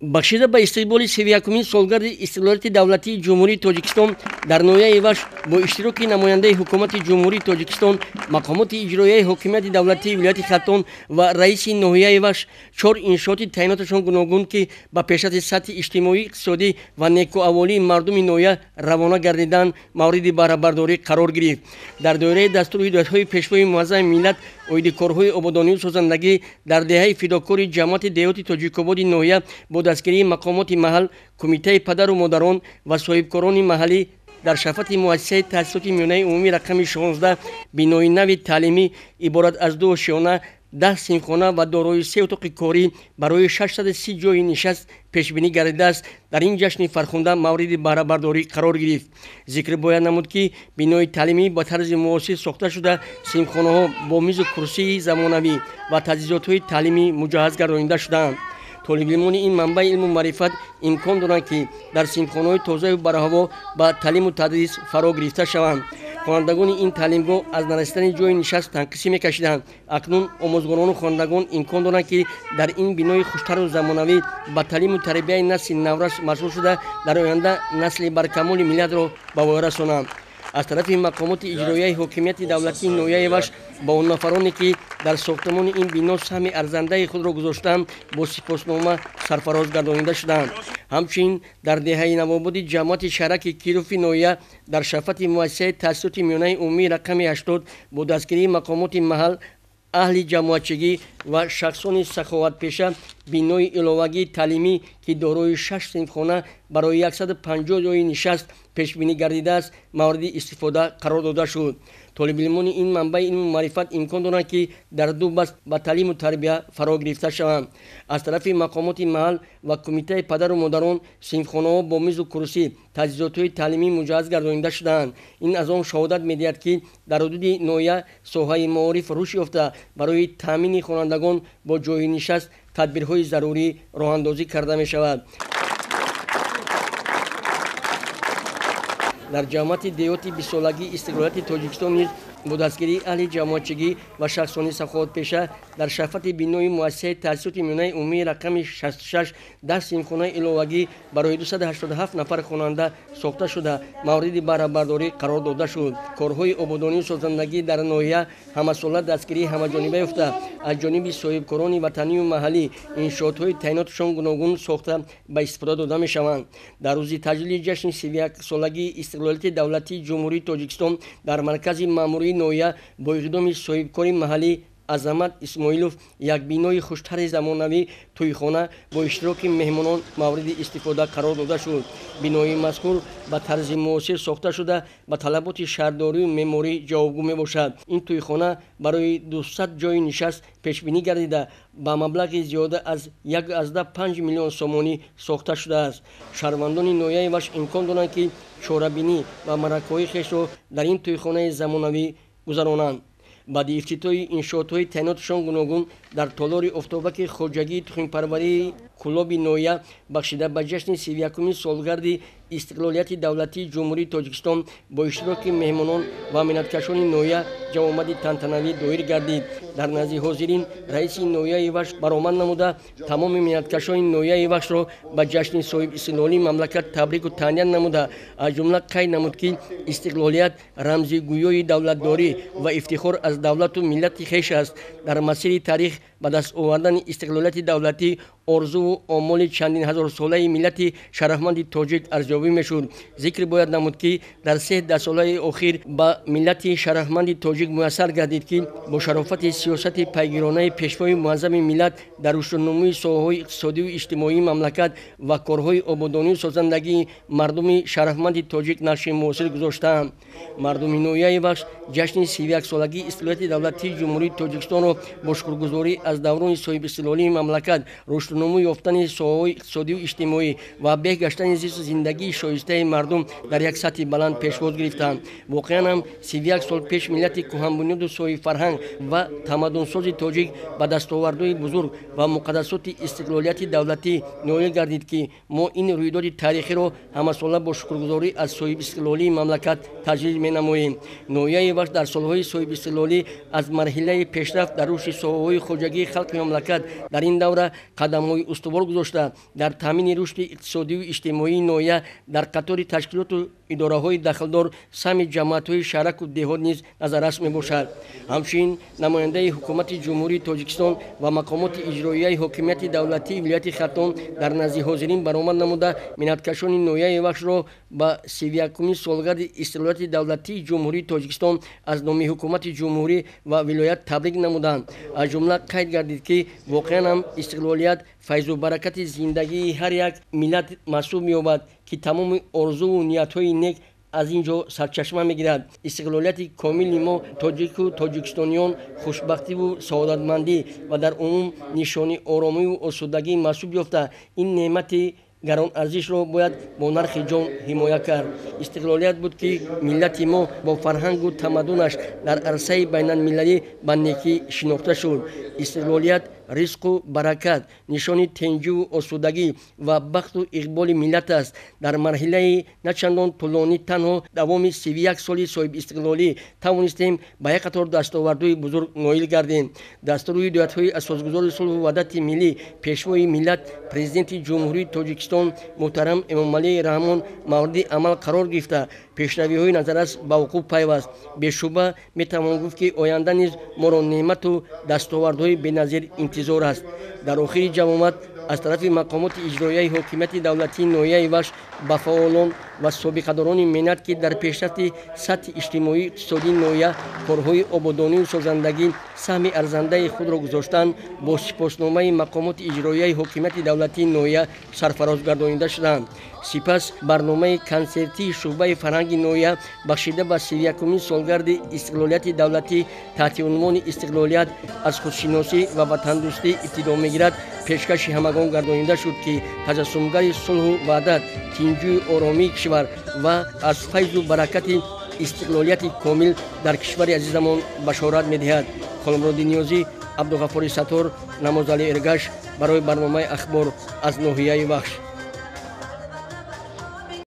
Бахшида ба истиқболи 31-умин солгарди истиқлолияти давлатии Ҷумҳурии Тоҷикистон дар ноҳияи Ваш бо иштироки намояндаи ҳукумати Ҷумҳурии Тоҷикистон, мақомоти иҷроияи ҳокимияти давлатии вилояти Хартон ва раиси ноҳияи Ваш 4 иншооти таъйиноташон гуногун ки ба пешрafти сатҳи иҷтимоӣ, иқтисодӣ ва некуаволии мардуми ноҳия равона гардиданд, мавриди баҳрабардорӣ қарор гирифт. Дар доираи дастури ҳидоятҳои пешвои муаззами миллат оиди корҳои ободонию созандагӣ дар деҳаи фидокори ҷамъияти деҳоти Тоҷикободи ноҳия бо дастгирии мақомоти маҳал, кумитаи падару модарон ва соҳибкорони маҳаллӣ дар шафати муассисаи таъсисоти миёнаи умумии рақами 16 бинои нави таълимӣ иборат аз 2 ошёна, 10 синфхона ва дорои 3 утоқи корӣ барои 630 ҷойи нишаст пешбинӣ гардидааст. Дар ин ҷашни фархунда мавриди баҳрабардорӣ қарор гирифт. Зикр бояд намуд ки бинои таълимӣ ба тарзи муосир сохта шуда, синфхонаҳо бо мизу курсии замонавӣ ва таҷҳизотҳои таълимӣ муҷаҳҳаз гардонида шудаанд. طالب‌العلمانی این منبع علم و معرفت امکان دارند که در سیمخانه‌های توزیع و برهوا با تعلیم و تدریس فرا گرفته شوند. خوانندگان این تعلیمگاه از نرسیدن جای نشست تنقیسی می‌کشیدند. اکنون آموزگاران و خوانندگان امکان دارند که در این بنای خوشتر و زمانوی با تعلیم و تربیت نسل نورش مشغول شده در آینده نسل برکمال ملت را به پایان رسانند. از طرف مقامات اجرایی حکومت دولتی نوحه وش با اون نفرانی که در ساختمان این بنا سهم ارزنده خود را گذاشتند با سپاسنامه سرفراز گردانیده شدند. همچنین در دهه نوآباد جماعت شهرک کیروف نوحه در شفت مؤسسه تأسیسات میانه عمومی رقم 80 با دستگیری مقامات محل، اهل جماعتچگی و شخصان سخاوتپیشه بینای علاوگی تعلیمی که دارای 6 صنفخانه برای 150 جای نشست پیشبینی گردیده است مورد استفاده قرار داده شد. طالب‌العلمان این منبع علم و معرفت امکان دارند که در 2 بست با تعلیم و تربیت فرا گرفته شوند. از طرف مقامات محل و کمیته پدر و مادران صنفخانه‌ها با میز و کرسی تجهیزات‌های تعلیمی مجهز گردانیده شدند. این از آن شهادت می‌دهد که در حدود نوحه ساحه معارف رشد یافته برای تامین خوانندگان با جای نشست تدبیرهای ضروری راه‌اندازی کرده می‌شود. در جماعت دیوتی 20 سالگی استقلالیت تاجیکستان نیز با دستگیری اهل جماعتچگی و شخصان سخاوتپیشه در شفت بنای مؤسسه تأسیسات میانه عمومی رقم 66 10 صنفخانه علاوگی برای 287 نفر خواننده ساخته شده مورد بهره‌برداری قرار داده شد. کارهای آبادانی و سازندگی در ناحیه همه‌ساله دستگیری همه‌جانبه یافته از جانب صاحبکاران وطنی و محلی انشاءات‌های تعییناتشان گوناگون ساخته به استفاده داده می‌شوند. در روز تجلیل جشن 31 سالگی استقلالیت دولتی جمهوری تاجیکستان در مرکز مأموری نوحه با اقدام صاحبکار محلی عظمت اسماعیلوف یک بینای خوشتر زمانوی تویخانه با اشتراک مهمانان مورد استفاده قرار داده شد. بینای مذکور به طرز معاصر ساخته شده به طلبات شهرداری و معماری جوابگو می باشد. این تویخانه برای 200 جای نشست پیشبینی گردیده با مبلغ زیاده از 1.5 میلیون سومانی ساخته شده است. شهروندان نوحه وش امکان دارند که چاره‌بینی و مرکه‌های خویش را در این تویخانه زمانوی گذرانند. بعد افتتاح انشاءات‌های تعییناتشان گوناگون در تالار افتابک خوجگی تخم‌پروری کلاب نوحه بخشیده به جشن 31 سالگرد استقلالیت دولتی جمهوری تاجیکستان با اشتراک مهمانان و منتکشان نوحه جوامد تنتنوی دایر گردید. در نزد حاضرین رئیس نوحه وش برآمد نموده تمام منتکشان نوحه وش را به جشن صاحب استقلالی مملکت تبریک و تهنیت نموده از جمله قید نمود که استقلالیت رمزی گویای دولتداری و افتخار از دولت و ملت خویش است. در مسیر تاریخ به دست آوردن استقلالیت دولتی آرزو و آمال چندین هزار ساله ملت شرفمند تاجیک ارزیابی میشد. ذکر باید نمود که در 3 ساله اخیر به ملت شرفمند تاجیک میسر گردید که با شرافت سیاست پیگیرانه پیشوای معظم ملت در رشدنمایی ساحه‌های اقتصادی و اجتماعی مملکت و کارهای آبادانی و سازندگی مردم شرفمند تاجیک نقش موثر گذاشتند. مردم نوحه وش جشن 31 سالگی استقلالیت دولتی جمهوری تاجیکستان را با شکرگزاری از دوران صاحب استقلالی مملکت رشدنمایی یافتن ساحه‌های اقتصادی و اجتماعی و بهگشتن زیست و زندگی زندگی شایسته مردم در یک سطح بلند پیشواز گرفتند. واقعا هم 31 سال پیش ملت کهن‌بنیاد و صاحب فرهنگ و تمدن‌ساز تاجیک با دستاوردهای بزرگ و مقدسات استقلالیت دولتی نائل گردید که ما این رویداد تاریخی را همساله با شکرگزاری از صاحب استقلالی مملکت تجلیل می‌نماییم. نویای وقت در سالهای صاحب استقلالی از مرحله پیشرفت در رشد ساحه‌های خواجگی خلق مملکت در این دوره قدم‌های استوار گذاشته. در تامین رشد اقتصادی و اجتماعی نویا در قطار تشکیلات و اداره‌های داخلدار سهم جماعت‌های شهرک و دهات نیز نظررس می‌باشد. همچنین نماینده حکومت جمهوری تاجیکستان و مقامات اجرایی حکومت دولتی ولایت خرطوم در نزد حاضرین برآمد نموده منتکشان نویای وقت را با 31مین سالگرد استقلالیت دولتی جمهوری تاجیکستان از نام حکومت جمهوری و ولایت تبریک نمودند. از جمله قید گردید که واقعا هم استقلالیت فیض و برکت زندگی هر یک ملت محسوب می‌یابد که تمام آرزو و نیت‌های نیک از اینجا سرچشمه میگیرد. استقلالیت کامل ما تاجیک و تاجیکستانیان خوشبختی و سعادتمندی و در عموم نشانی آرامی و آسودگی محسوب یافته. این نعمت گران ارزش را باید با نرخ جان حمایت کرد. استقلالیت بود که ملت ما با فرهنگ و تمدنش در عرصه بین المللی به نیکی شناخته شد. استقلالیت رزق و برکت، نشان تنجی و آسودگی و بخت و اقبال ملت است. در مرحله نه چندان طولانی تنها دوام 31 سال صاحب استقلالی توانستیم به یک قطار دستاوردهای بزرگ نائل گردیم. دستور هدایت‌های اساسگذار صلح و وحدت ملی پیشوای ملت پرزیدنت جمهوری تاجیکستان محترم امامعلی رحمان مورد عمل قرار گرفته. پیشروی‌های نظررس به وقوع پیوست. بی‌شبهه می‌توان گفت که آینده نیز ما را نعمت و دستاوردهای بی‌نظیر انتظار است. در آخر جوامت از طرف مقامات اجرایی حکومت دولتی نویای وش به فعالان و سابقه‌داران ملت که در پیشرفت سطح اجتماعی اقتصادی نویا کارهای آبادانی و سازندگی سهم ارزنده خود را گذاشتند با سپاسنامه مقامات اجرایی حکومت دولتی نویا سرفراز گردانیده شدند. سپس برنامه کنسرتی شعبه فرهنگ نویا بخشیده به 31مین سالگرد استقلالیت دولتی تحت عنوان استقلالیت از خودشناسی و وطندوستی ابتدا می‌گیرد پیشکش همگان گردانیده شد که تجسمگر صلح و وحدت، تنجی و آرامی کشور و از فیض و برکت استقلالیت کامل در کشور عزیزمان بشارت می‌دهد. کامران نیازی، عبدالغفار ستار، نمازعلی ارگش برای برنامه اخبار از ناحیه وخش.